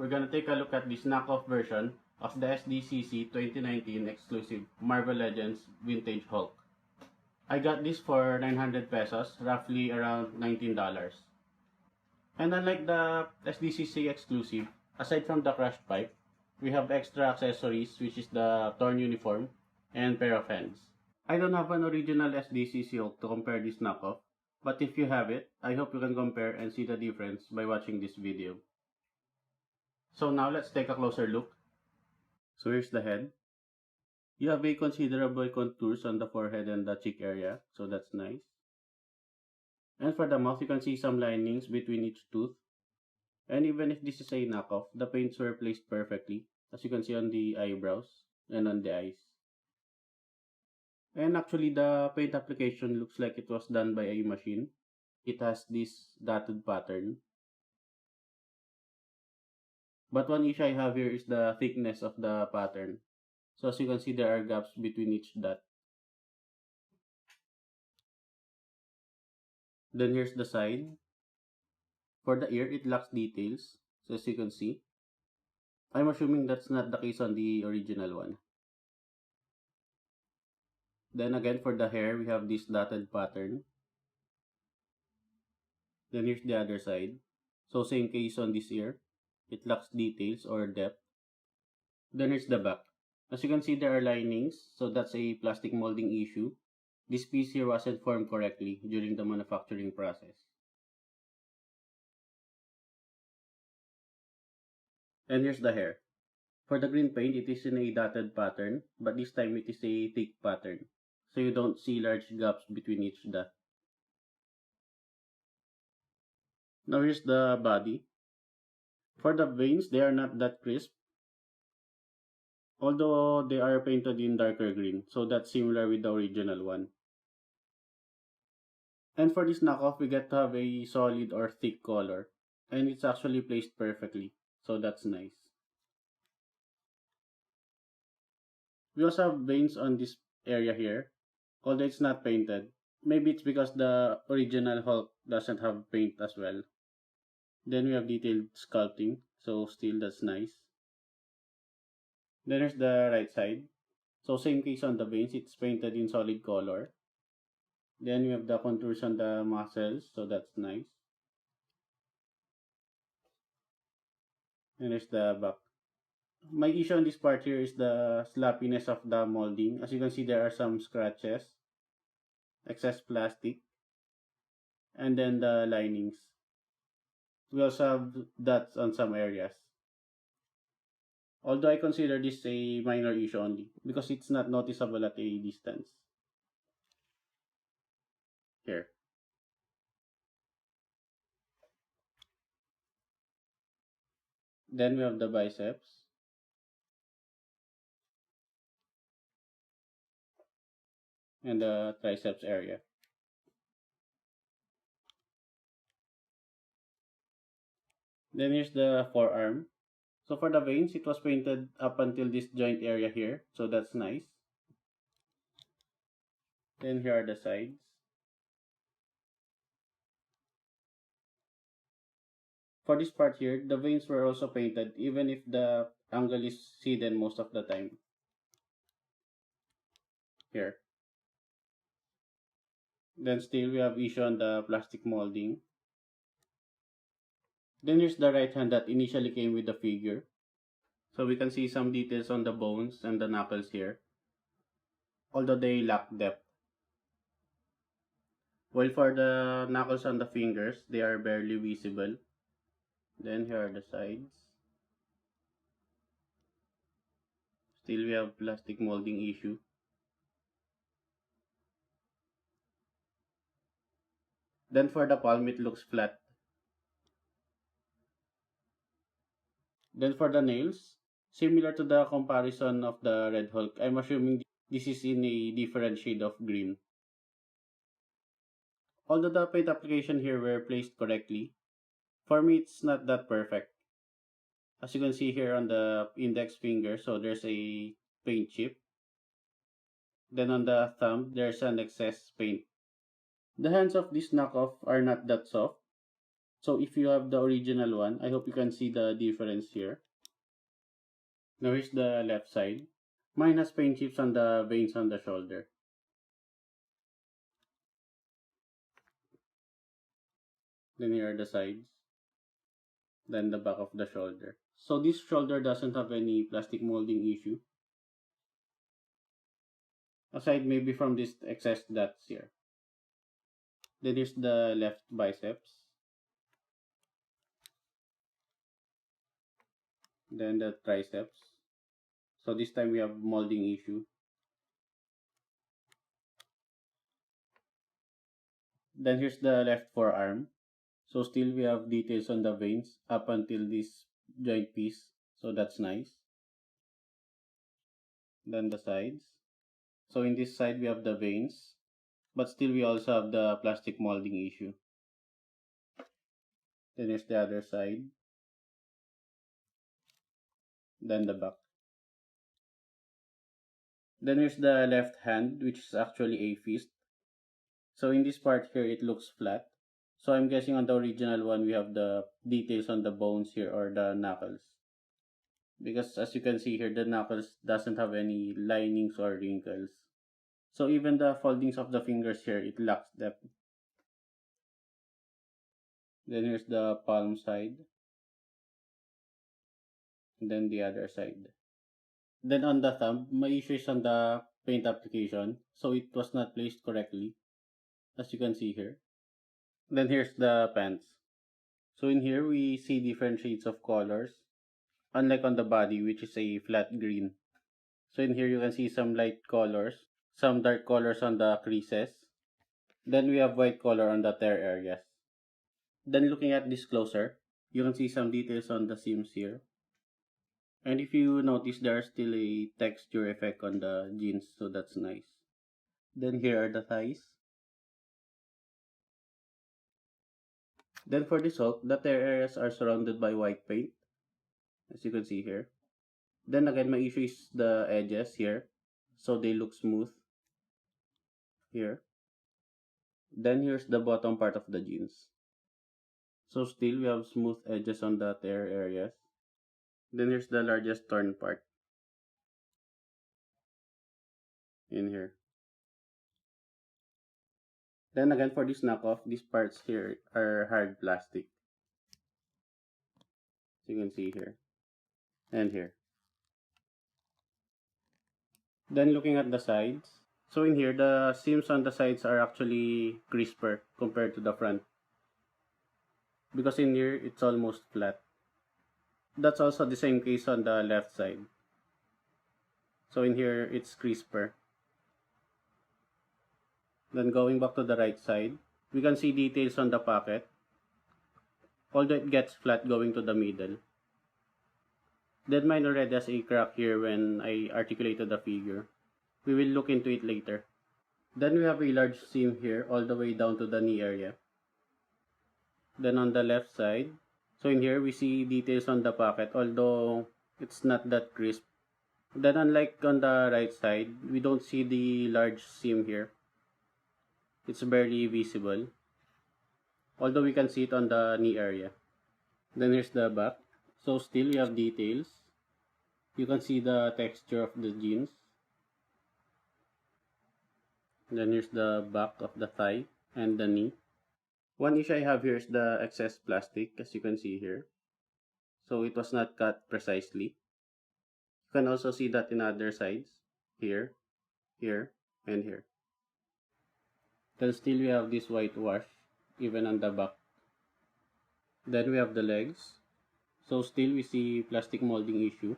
we're gonna take a look at this knockoff version of the Sdcc 2019 exclusive Marvel Legends Vintage Hulk. I got this for 900 pesos, roughly around $19. And unlike the Sdcc exclusive, aside from the crushed pipe, we have extra accessories, which is the torn uniform and pair of hands. I don't have an original Sdcc Hulk to compare this knockoff, but if you have it, I hope you can compare and see the difference by watching this video. So now let's take a closer look. So here's the head. You have a considerable contours on the forehead and the cheek area, so that's nice. And for the mouth, you can see some linings between each tooth. And even if this is a knockoff, the paints were placed perfectly, as you can see on the eyebrows and on the eyes. And actually, the paint application looks like it was done by a machine. It has this dotted pattern. But one issue I have here is the thickness of the pattern. So as you can see, there are gaps between each dot. Then here's the side. For the ear, it lacks details. So as you can see, I'm assuming that's not the case on the original one. Then again, for the hair, we have this dotted pattern. Then here's the other side. So same case on this ear. It lacks details or depth. Then here's the back. As you can see, there are linings, so that's a plastic molding issue. This piece here wasn't formed correctly during the manufacturing process. And here's the hair. For the green paint, it is in a dotted pattern, but this time it is a thick pattern, so you don't see large gaps between each dot. Now here's the body. For the veins, they are not that crisp, although they are painted in darker green, so that's similar with the original one. And for this knockoff, we get to have a solid or thick color, and it's actually placed perfectly, so that's nice. We also have veins on this area here, although it's not painted. Maybe it's because the original Hulk doesn't have paint as well. Then we have detailed sculpting, so still that's nice. Then there's the right side. So same case on the veins, it's painted in solid color. Then we have the contours on the muscles, so that's nice. And there's the back. My issue on this part here is the sloppiness of the molding. As you can see, there are some scratches, excess plastic, and then the linings. We also have dots on some areas. Although I consider this a minor issue only, because it's not noticeable at a distance. Here. Then we have the biceps. And the triceps area. Then here's the forearm. So for the veins, it was painted up until this joint area here, so that's nice. Then here are the sides. For this part here, the veins were also painted, even if the angle is hidden most of the time. Here. Then still we have issue on the plastic molding. Then here's the right hand that initially came with the figure. So we can see some details on the bones and the knuckles here, although they lack depth. While for the knuckles on the fingers, they are barely visible. Then here are the sides. Still we have plastic molding issue. Then for the palm, it looks flat. Then for the nails, similar to the comparison of the Red Hulk, I'm assuming this is in a different shade of green. Although the paint application here were placed correctly, for me it's not that perfect. As you can see here on the index finger, so there's a paint chip. Then on the thumb, there's an excess paint. The hands of this knockoff are not that soft. So if you have the original one, I hope you can see the difference here. Now here's the left side. Mine has paint chips on the veins on the shoulder. Then here are the sides. Then the back of the shoulder. So this shoulder doesn't have any plastic molding issue. Aside maybe from this excess dots here. Then here's the left biceps. Then the triceps. So this time we have molding issue. Then here's the left forearm. So still we have details on the veins up until this joint piece. So that's nice. Then the sides. So in this side we have the veins. But still we also have the plastic molding issue. Then here's the other side. Then the back. Then here's the left hand, which is actually a fist. So in this part here, it looks flat. So I'm guessing on the original one, we have the details on the bones here or the knuckles. Because as you can see here, the knuckles doesn't have any linings or wrinkles. So even the foldings of the fingers here, it lacks depth. Then here's the palm side. Then the other side. Then on the thumb, my issue is on the paint application. So it was not placed correctly, as you can see here. Then here's the pants. So in here, we see different shades of colors. Unlike on the body, which is a flat green. So in here, you can see some light colors, some dark colors on the creases. Then we have white color on the tear areas. Then looking at this closer, you can see some details on the seams here. And if you notice, there's still a texture effect on the jeans, so that's nice. Then here are the thighs. Then for this Hulk, the tear areas are surrounded by white paint, as you can see here. Then again, my issue is the edges here, so they look smooth here. Then here's the bottom part of the jeans. So still we have smooth edges on the tear areas. Then here's the largest torn part in here. Then again, for this knockoff, these parts here are hard plastic. So you can see here and here. Then looking at the sides. So in here, the seams on the sides are actually crisper compared to the front. Because in here, it's almost flat. That's also the same case on the left side. So in here, it's crisper. Then going back to the right side, we can see details on the pocket. Although it gets flat going to the middle. Then mine already has a crack here when I articulated the figure. We will look into it later. Then we have a large seam here all the way down to the knee area. Then on the left side, so in here we see details on the pocket, although it's not that crisp. Then unlike on the right side, we don't see the large seam here. It's barely visible, although we can see it on the knee area. Then here's the back. So still we have details. You can see the texture of the jeans. Then here's the back of the thigh and the knee. One issue I have here is the excess plastic, as you can see here. So it was not cut precisely. You can also see that in other sides. Here, here, and here. Then still we have this whitewash, even on the back. Then we have the legs. So still we see plastic molding issue.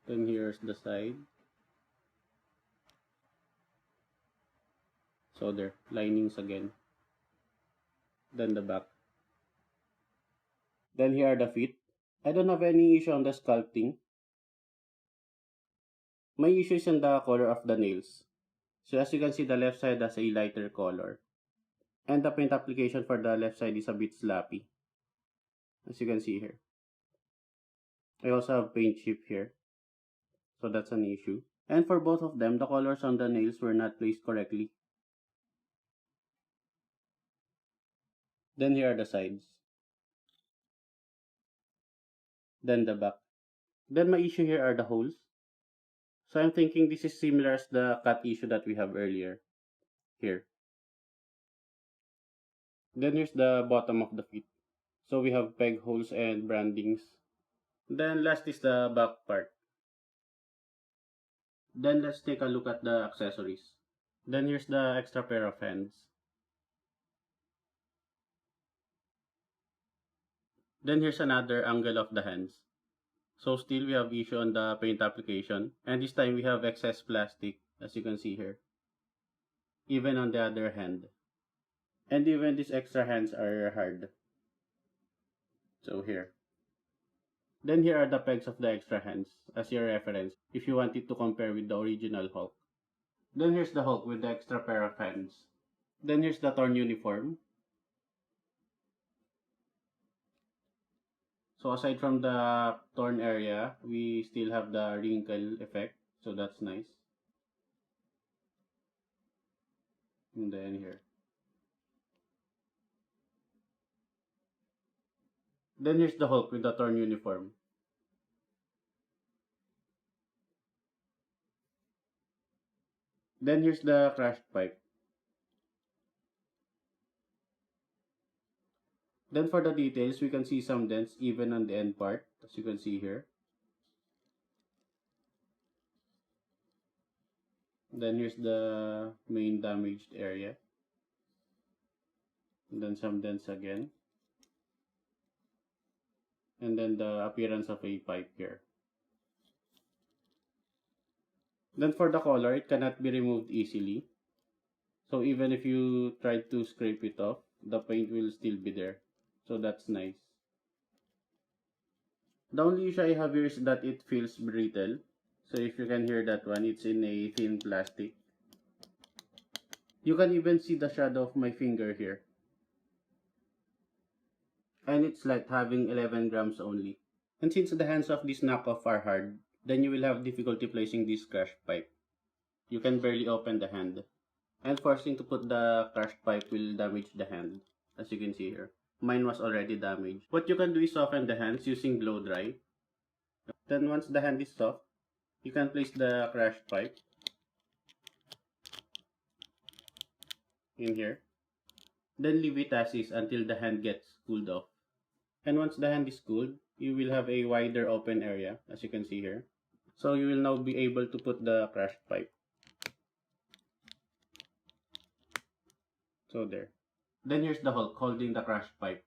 Then here's the side. So there, linings again. Then the back. Then here are the feet. I don't have any issue on the sculpting. My issue is in the color of the nails. So as you can see, the left side has a lighter color. And the paint application for the left side is a bit sloppy. As you can see here. I also have paint chip here. So that's an issue. And for both of them, the colors on the nails were not placed correctly. Then here are the sides. Then the back. Then my issue here are the holes. So I'm thinking this is similar as the cut issue that we have earlier. Here. Then here's the bottom of the feet. So we have peg holes and brandings. Then last is the back part. Then let's take a look at the accessories. Then here's the extra pair of hands. Then here's another angle of the hands. So still we have issue on the paint application. And this time we have excess plastic, as you can see here. Even on the other hand. And even these extra hands are hard. So here. Then here are the pegs of the extra hands as your reference if you wanted to compare with the original Hulk. Then here's the Hulk with the extra pair of hands. Then here's the torn uniform. So aside from the torn area, we still have the wrinkle effect. So that's nice. And then here. Then here's the Hulk with the torn uniform. Then here's the crashed pipe. Then for the details, we can see some dents even on the end part, as you can see here. Then here's the main damaged area. And then some dents again. And then the appearance of a pipe here. Then for the color, it cannot be removed easily. So even if you try to scrape it off, the paint will still be there. So that's nice. The only issue I have here is that it feels brittle. So if you can hear that one, it's in a thin plastic. You can even see the shadow of my finger here. And it's light, having 11 grams only. And since the hands of this knockoff are hard, then you will have difficulty placing this crushed pipe. You can barely open the hand. And forcing to put the crushed pipe will damage the hand, as you can see here. Mine was already damaged. What you can do is soften the hands using blow dry. Then once the hand is soft, you can place the crushed pipe in here. Then leave it as is until the hand gets cooled off. And once the hand is cooled, you will have a wider open area, as you can see here. So you will now be able to put the crushed pipe. So there. Then here's the Hulk holding the crushed pipe.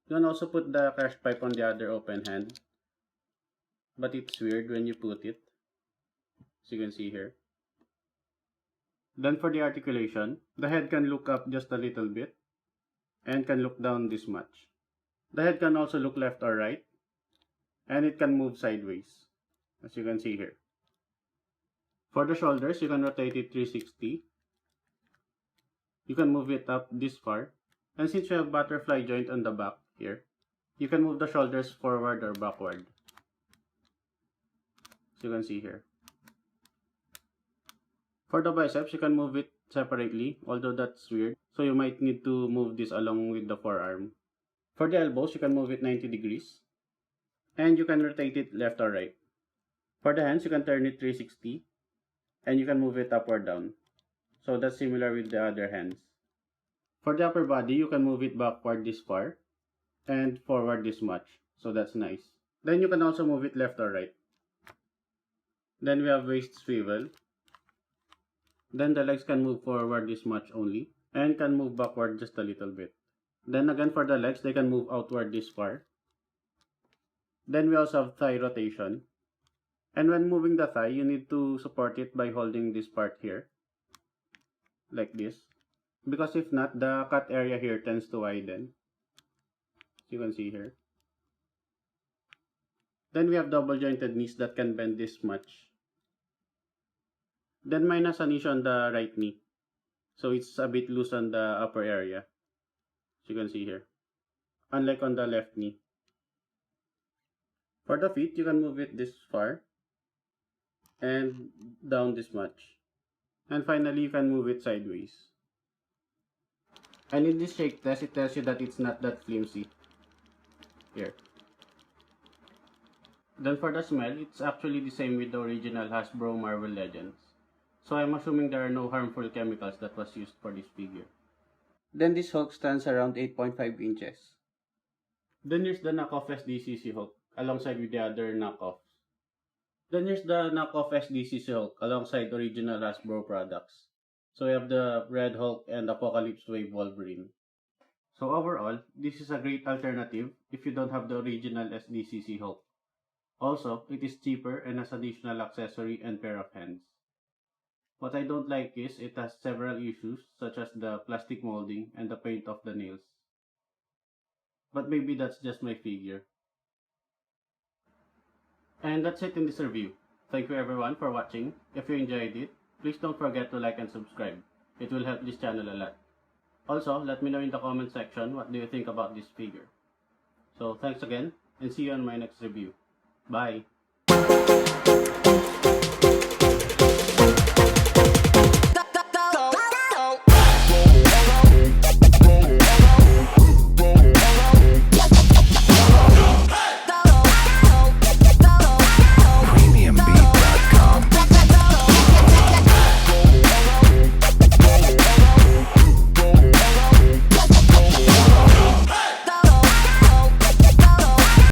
You can also put the crushed pipe on the other open hand. But it's weird when you put it, as you can see here. Then for the articulation, the head can look up just a little bit and can look down this much. The head can also look left or right, and it can move sideways, as you can see here. For the shoulders, you can rotate it 360. You can move it up this far. And since you have butterfly joint on the back here, you can move the shoulders forward or backward, as you can see here. For the biceps, you can move it separately, although that's weird. So you might need to move this along with the forearm. For the elbows, you can move it 90 degrees. And you can rotate it left or right. For the hands, you can turn it 360. And you can move it up or down. So that's similar with the other hands. For the upper body, you can move it backward this far. And forward this much. So that's nice. Then you can also move it left or right. Then we have waist swivel. Then the legs can move forward this much only. And can move backward just a little bit. Then again for the legs, they can move outward this far. Then we also have thigh rotation. And when moving the thigh, you need to support it by holding this part here. Like this. Because if not, the cut area here tends to widen. As you can see here. Then we have double jointed knees that can bend this much. Then mine has an issue on the right knee. So it's a bit loose on the upper area. As you can see here. Unlike on the left knee. For the feet, you can move it this far. And down this much. And finally, you can move it sideways. And in this shake test, it tells you that it's not that flimsy. Here. Then for the smell, it's actually the same with the original Hasbro Marvel Legends. So I'm assuming there are no harmful chemicals that was used for this figure. Then this Hulk stands around 8.5 inches. Then here's the knockoff Sdcc Hulk, alongside with the other knockoffs. Then here's the knockoff Sdcc Hulk, alongside original Hasbro products. So we have the Red Hulk and Apocalypse Wave Wolverine. So overall, this is a great alternative if you don't have the original Sdcc Hulk. Also, it is cheaper and has additional accessory and pair of hands. What I don't like is it has several issues such as the plastic molding and the paint of the nails. But maybe that's just my figure. And that's it in this review. Thank you everyone for watching. If you enjoyed it, please don't forget to like and subscribe. It will help this channel a lot. Also, let me know in the comment section what do you think about this figure. So thanks again and see you on my next review. Bye!